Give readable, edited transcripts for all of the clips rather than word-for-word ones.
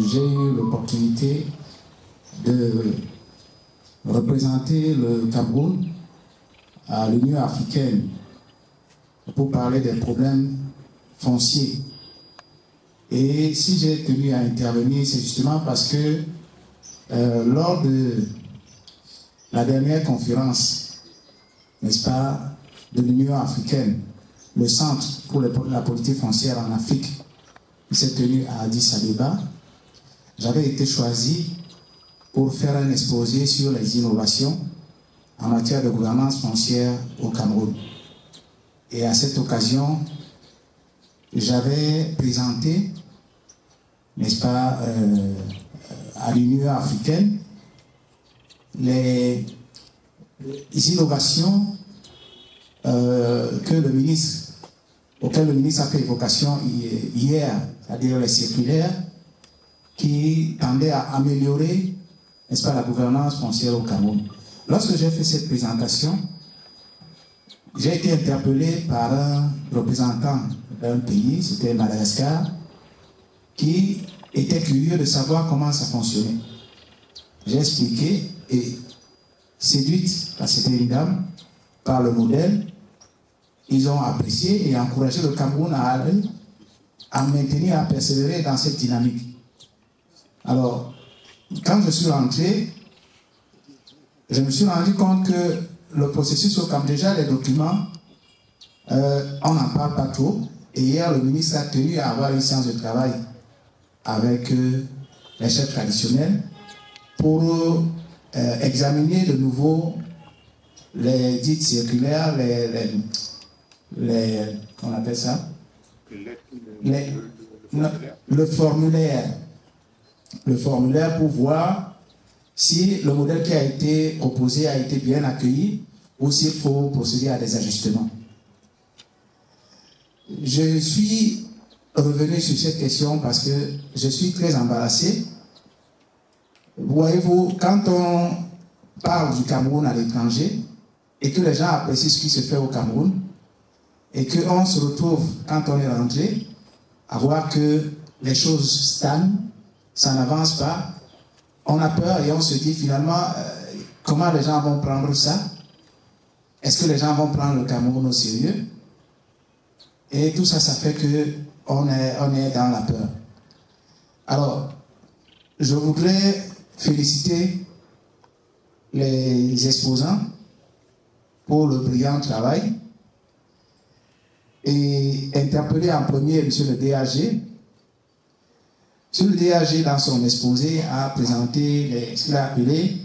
j'ai eu l'opportunité de représenter le Cameroun à l'Union africaine pour parler des problèmes fonciers. Et si j'ai tenu à intervenir, c'est justement parce que lors de la dernière conférence, n'est-ce pas, de l'Union africaine, le Centre pour la politique foncière en Afrique, qui s'est tenu à Addis Abeba, j'avais été choisi pour faire un exposé sur les innovations en matière de gouvernance foncière au Cameroun. Et à cette occasion, j'avais présenté, n'est-ce pas, à l'Union africaine, les innovations auxquelles le ministre a fait évocation hier, c'est-à-dire les circulaires qui tendaient à améliorer, n'est-ce pas, la gouvernance foncière au Cameroun. Lorsque j'ai fait cette présentation, j'ai été interpellé par un représentant d'un pays, c'était Madagascar, qui était curieux de savoir comment ça fonctionnait. J'ai expliqué et séduite, parce que c'était une dame, par le modèle, ils ont apprécié et encouragé le Cameroun à maintenir, à persévérer dans cette dynamique. Alors, quand je suis rentré, je me suis rendu compte que le processus au Cameroun, déjà les documents, on n'en parle pas trop. Et hier, le ministre a tenu à avoir une séance de travail avec les chefs traditionnels pour examiner de nouveau les dites circulaires, on appelle ça le formulaire pour voir si le modèle qui a été proposé a été bien accueilli ou s'il faut procéder à des ajustements. Je suis revenu sur cette question parce que je suis très embarrassé. Voyez-vous, quand on parle du Cameroun à l'étranger et que les gens apprécient ce qui se fait au Cameroun et qu'on se retrouve, quand on est rentré, à voir que les choses stagnent, ça n'avance pas, on a peur et on se dit finalement comment les gens vont prendre ça? Est-ce que les gens vont prendre le Cameroun au sérieux? Et tout ça, ça fait qu'on est dans la peur. Alors, je voudrais féliciter les exposants pour le brillant travail et interpeller en premier M. le DAG. M. le DAG, dans son exposé, a présenté ce qu'il a appelé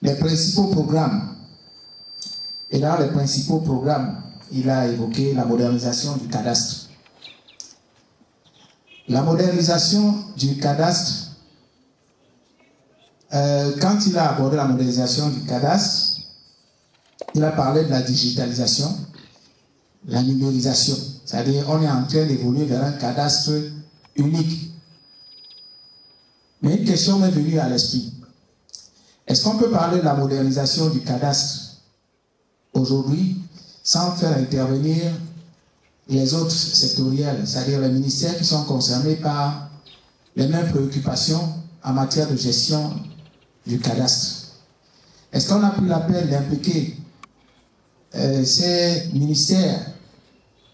les principaux programmes. Et dans les principaux programmes, il a évoqué la modernisation du cadastre. La modernisation du cadastre, quand il a abordé la modernisation du cadastre, il a parlé de la digitalisation, la numérisation. C'est-à-dire on est en train d'évoluer vers un cadastre unique. Mais une question m'est venue à l'esprit. Est-ce qu'on peut parler de la modernisation du cadastre aujourd'hui sans faire intervenir les autres sectoriels, c'est-à-dire les ministères qui sont concernés par les mêmes préoccupations en matière de gestion du cadastre? Est-ce qu'on a pris la peine d'impliquer ces ministères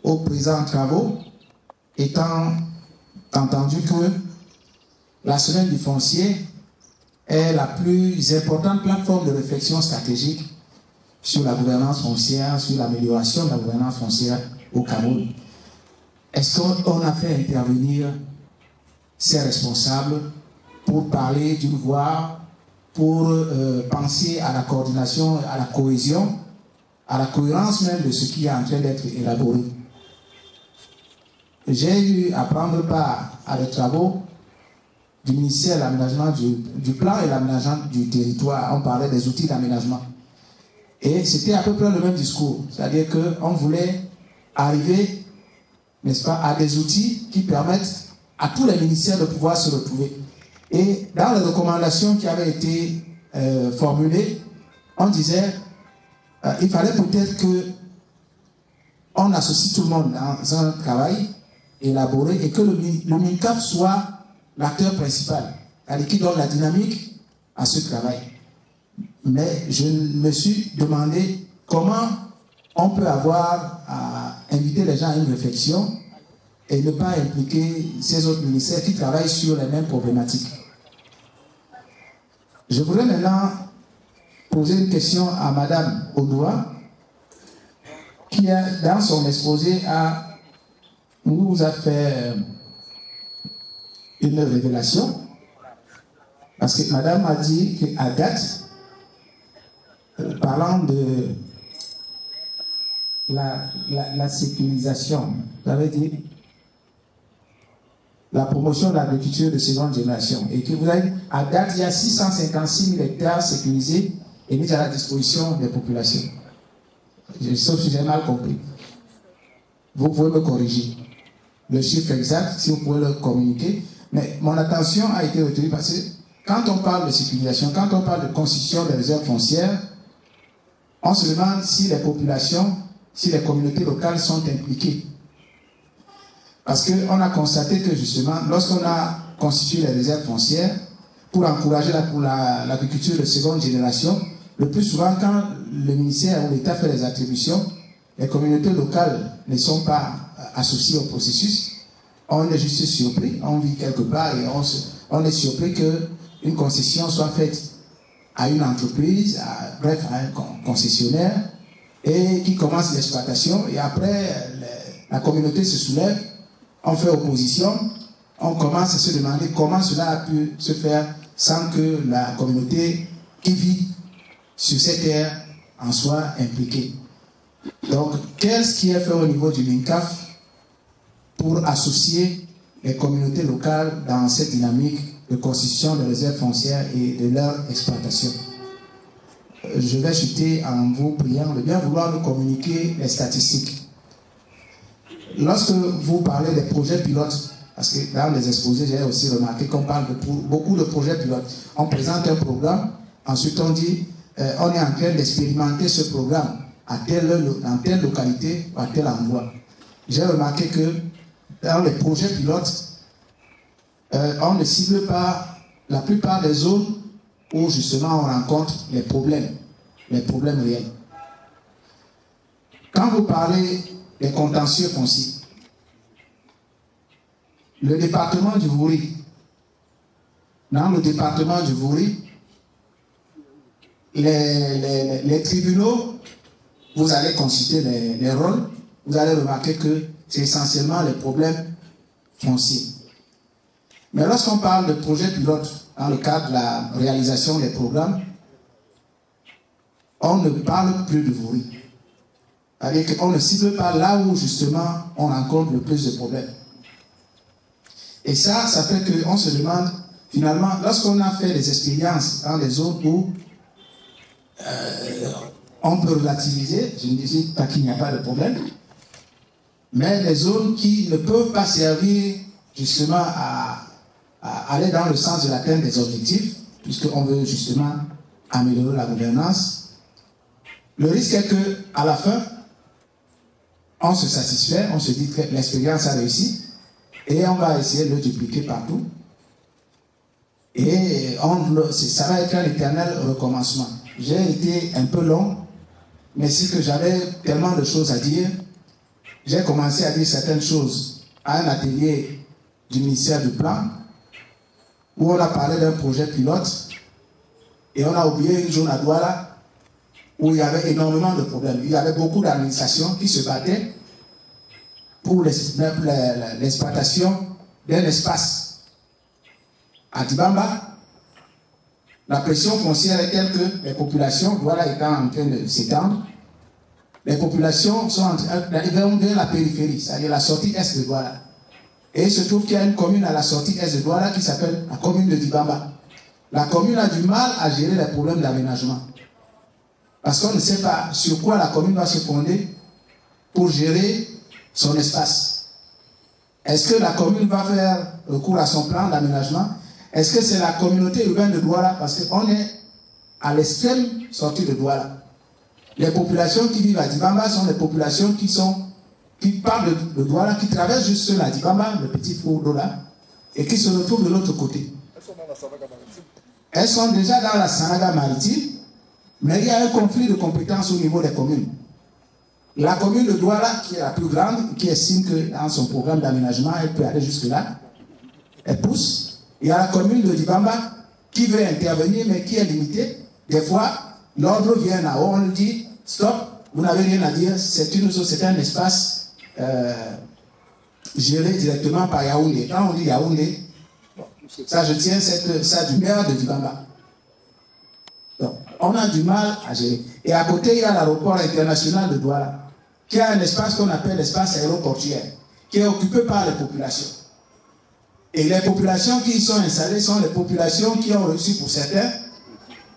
aux présents travaux, étant entendu que la semaine du foncier est la plus importante plateforme de réflexion stratégique sur la gouvernance foncière, sur l'amélioration de la gouvernance foncière au Cameroun? Est-ce qu'on a fait intervenir ces responsables pour parler d'une voix, pour penser à la coordination, à la cohésion, à la cohérence même de ce qui est en train d'être élaboré? J'ai eu à prendre part à des travaux du ministère de l'aménagement du plan et l'aménagement du territoire. On parlait des outils d'aménagement. Et c'était à peu près le même discours. C'est-à-dire qu'on voulait arriver, n'est-ce pas, à des outils qui permettent à tous les ministères de pouvoir se retrouver. Et dans les recommandations qui avaient été formulées, on disait il fallait peut-être qu'on associe tout le monde dans un travail élaboré et que le MINCAF soit l'acteur principal, qui donne la dynamique à ce travail. Mais je me suis demandé comment on peut avoir à inviter les gens à une réflexion et ne pas impliquer ces autres ministères qui travaillent sur les mêmes problématiques. Je voudrais maintenant poser une question à Madame Odoa, qui dans son exposé nous a fait une révélation, parce que Madame a dit qu'à date, parlant de la sécurisation, vous avez dit la promotion de l'agriculture de seconde génération, et que vous avez, à date, il y a 656 000 hectares sécurisés et mis à la disposition des populations. Sauf si j'ai mal compris. Vous pouvez me corriger. Le chiffre exact, si vous pouvez le communiquer. Mais mon attention a été retenue parce que quand on parle de sécurisation, quand on parle de constitution des réserves foncières, on se demande si les populations, si les communautés locales sont impliquées. Parce qu'on a constaté que justement, lorsqu'on a constitué les réserves foncières, pour encourager l'agriculture de seconde génération, le plus souvent, quand le ministère ou l'État fait les attributions, les communautés locales ne sont pas associées au processus. On est juste surpris, on vit quelque part et on est surpris qu'une concession soit faite à une entreprise, bref, à un concessionnaire, et qui commence l'exploitation, et après, la communauté se soulève, on fait opposition, on commence à se demander comment cela a pu se faire sans que la communauté qui vit sur cette terre en soit impliquée. Donc, qu'est-ce qui est fait au niveau du LINCAF pour associer les communautés locales dans cette dynamique de constitution de réserves foncières et de leur exploitation? Je vais chuter en vous priant de bien vouloir nous communiquer les statistiques. Lorsque vous parlez des projets pilotes, parce que dans les exposés, j'ai aussi remarqué qu'on parle de beaucoup de projets pilotes. On présente un programme, ensuite on dit on est en train d'expérimenter ce programme dans telle localité ou à tel endroit. J'ai remarqué que dans les projets pilotes, on ne cible pas la plupart des zones où justement on rencontre les problèmes réels. Quand vous parlez des contentieux fonciers, le département du Vouri, dans le département du Vouri, les tribunaux, vous allez consulter les rôles, vous allez remarquer que c'est essentiellement les problèmes fonciers. Mais lorsqu'on parle de projets pilotes dans le cadre de la réalisation des programmes, on ne parle plus de Vouri. C'est-à-dire qu'on ne cible pas là où justement on rencontre le plus de problèmes. Et ça fait qu'on se demande, finalement, lorsqu'on a fait des expériences dans des zones où on peut relativiser, je ne dis pas qu'il n'y a pas de problème, mais les zones qui ne peuvent pas servir justement à aller dans le sens de l'atteinte des objectifs, puisqu'on veut justement améliorer la gouvernance, le risque est qu'à la fin, on se satisfait, on se dit que l'expérience a réussi, et on va essayer de le dupliquer partout. Et ça va être un éternel recommencement. J'ai été un peu long, mais c'est que j'avais tellement de choses à dire. J'ai commencé à dire certaines choses à un atelier du ministère du Plan, où on a parlé d'un projet pilote, et on a oublié une zone à Douala, où il y avait énormément de problèmes. Il y avait beaucoup d'administrations qui se battaient pour l'exploitation d'un espace. À Dibamba, la pression foncière est telle que les populations, Douala étant en train de s'étendre, les populations vont vers la périphérie, c'est-à-dire la sortie est de Douala. Et il se trouve qu'il y a une commune à la sortie est de Douala qui s'appelle la commune de Dibamba. La commune a du mal à gérer les problèmes d'aménagement. Parce qu'on ne sait pas sur quoi la commune va se fonder pour gérer son espace. Est-ce que la commune va faire recours à son plan d'aménagement? Est-ce que c'est la communauté urbaine de Douala? Parce qu'on est à l'extrême sortie de Douala. Les populations qui vivent à Dibamba sont des populations qui partent de Douala, qui traversent juste la Dibamba, le petit four d'eau là, et qui se retrouvent de l'autre côté. Elles sont dans la Sanaga maritime. Elles sont déjà dans la Sanaga maritime, mais il y a un conflit de compétences au niveau des communes. La commune de Douala, qui est la plus grande, qui estime que dans son programme d'aménagement, elle peut aller jusque-là, elle pousse. Il y a la commune de Dibamba, qui veut intervenir, mais qui est limitée. Des fois, l'ordre vient là-haut, on lui dit, stop, vous n'avez rien à dire, c'est un espace géré directement par Yaoundé. Quand on dit Yaoundé, ça je tiens ça du maire de Dibamba. Donc, on a du mal à gérer. Et à côté, il y a l'aéroport international de Douala, qui a un espace qu'on appelle l'espace aéroportuaire, qui est occupé par les populations. Et les populations qui y sont installées sont les populations qui ont reçu pour certains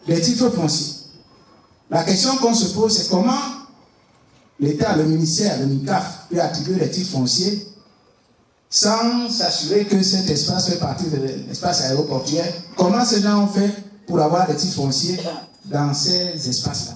des titres fonciers. La question qu'on se pose, c'est comment l'État, le ministère, le MICAF peut attribuer les titres fonciers sans s'assurer que cet espace fait partie de l'espace aéroportuaire. Comment ces gens ont fait pour avoir des titres fonciers dans ces espaces-là?